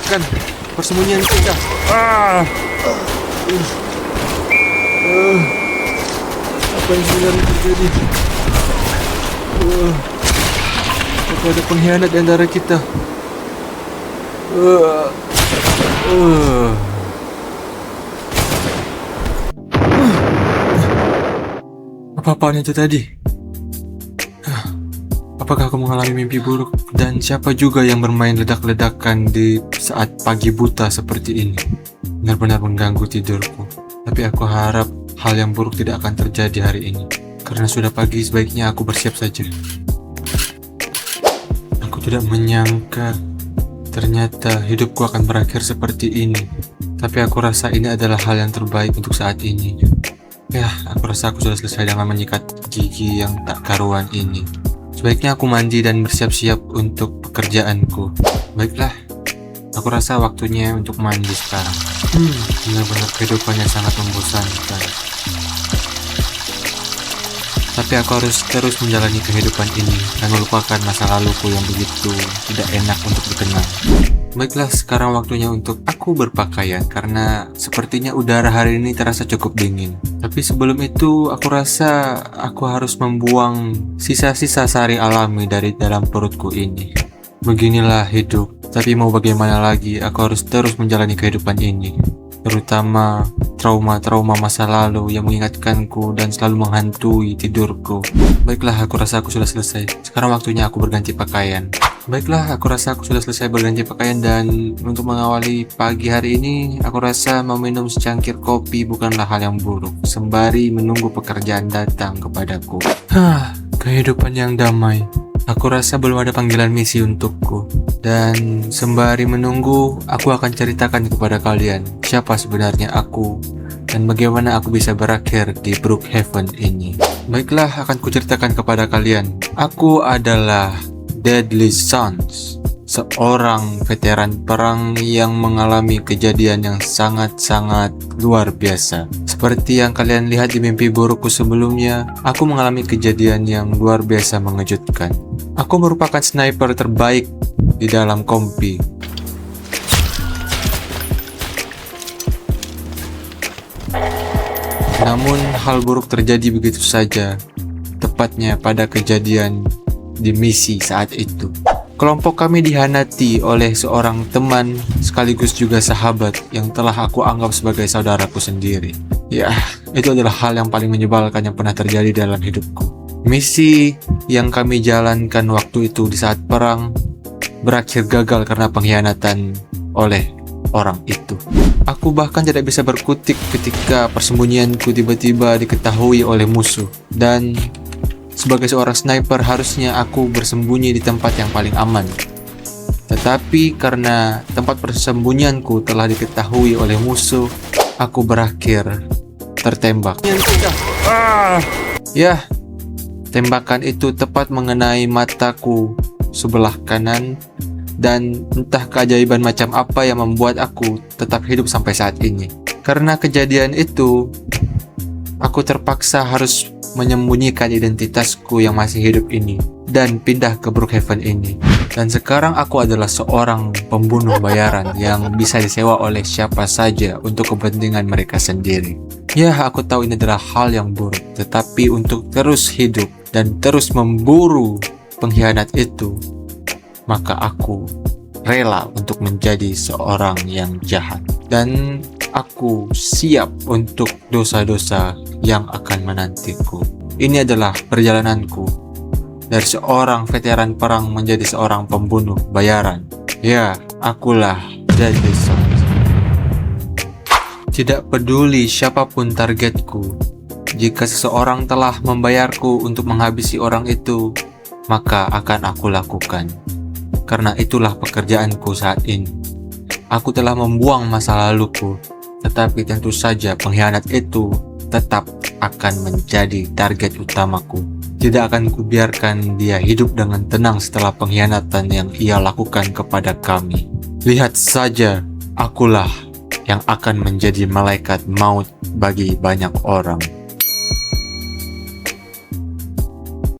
meledakkan persembunyian kita. Apa yang sebenarnya terjadi? Apa ada pengkhianat di antara kita? Apa-apaan itu tadi? Apakah aku mengalami mimpi buruk? Dan siapa juga yang bermain ledak-ledakan di saat pagi buta seperti ini? Benar-benar mengganggu tidurku. Tapi aku harap hal yang buruk tidak akan terjadi hari ini. Karena sudah pagi, sebaiknya aku bersiap saja. Aku tidak menyangka ternyata hidupku akan berakhir seperti ini. Tapi aku rasa ini adalah hal yang terbaik untuk saat ini. Ya, aku rasa aku sudah selesai dengan menyikat gigi yang tak karuan ini. Sebaiknya aku mandi dan bersiap-siap untuk pekerjaanku. Baiklah, aku rasa waktunya untuk mandi sekarang. Benar-benar kehidupannya sangat membosankan. Tapi aku harus terus menjalani kehidupan ini dan melupakan masa laluku yang begitu tidak enak untuk dikenang. Baiklah, sekarang waktunya untuk aku berpakaian karena sepertinya udara hari ini terasa cukup dingin. Tapi sebelum itu, aku rasa aku harus membuang sisa-sisa sari alami dari dalam perutku ini. Beginilah hidup, tapi mau bagaimana lagi, aku harus terus menjalani kehidupan ini. Terutama trauma-trauma masa lalu yang mengingatkanku dan selalu menghantui tidurku. Baiklah, aku rasa aku sudah selesai. Sekarang waktunya aku berganti pakaian. Baiklah, aku rasa aku sudah selesai berganti pakaian dan untuk mengawali pagi hari ini, aku rasa meminum secangkir kopi bukanlah hal yang buruk, sembari menunggu pekerjaan datang kepadaku. Kehidupan yang damai. Aku rasa belum ada panggilan misi untukku. Dan sembari menunggu, aku akan ceritakan kepada kalian siapa sebenarnya aku dan bagaimana aku bisa berakhir di Brookhaven ini. Baiklah, akan kuceritakan kepada kalian. Aku adalah Deadly Sons, seorang veteran perang yang mengalami kejadian yang sangat-sangat luar biasa. Seperti yang kalian lihat di mimpi burukku sebelumnya, aku mengalami kejadian yang luar biasa mengejutkan. Aku merupakan sniper terbaik di dalam kompi. Namun hal buruk terjadi begitu saja, tepatnya pada kejadian di misi saat itu. Kelompok kami dihianati oleh seorang teman sekaligus juga sahabat yang telah aku anggap sebagai saudaraku sendiri. Ya, itu adalah hal yang paling menyebalkan yang pernah terjadi dalam hidupku. Misi yang kami jalankan waktu itu di saat perang berakhir gagal karena pengkhianatan oleh orang itu. Aku bahkan tidak bisa berkutik ketika persembunyianku tiba-tiba diketahui oleh musuh. Dan sebagai seorang sniper harusnya aku bersembunyi di tempat yang paling aman. Tetapi karena tempat persembunyianku telah diketahui oleh musuh, aku berakhir tertembak. Ya, tembakan itu tepat mengenai mataku sebelah kanan. Dan entah keajaiban macam apa yang membuat aku tetap hidup sampai saat ini. Karena kejadian itu, aku terpaksa harus menyembunyikan identitasku yang masih hidup ini dan pindah ke Brookhaven ini. Dan sekarang aku adalah seorang pembunuh bayaran yang bisa disewa oleh siapa saja untuk kepentingan mereka sendiri. Ya, aku tahu ini adalah hal yang buruk, tetapi untuk terus hidup dan terus memburu pengkhianat itu, maka aku rela untuk menjadi seorang yang jahat. Dan aku siap untuk dosa-dosa yang akan menantiku. Ini adalah perjalananku dari seorang veteran perang menjadi seorang pembunuh bayaran. Ya, akulah Deadly Sons. Tidak peduli siapapun targetku, jika seseorang telah membayarku untuk menghabisi orang itu, maka akan aku lakukan. Karena itulah pekerjaanku saat ini. Aku telah membuang masa laluku, tetapi tentu saja pengkhianat itu tetap akan menjadi target utamaku. Tidak akan kubiarkan dia hidup dengan tenang setelah pengkhianatan yang ia lakukan kepada kami. Lihat saja, akulah yang akan menjadi malaikat maut bagi banyak orang.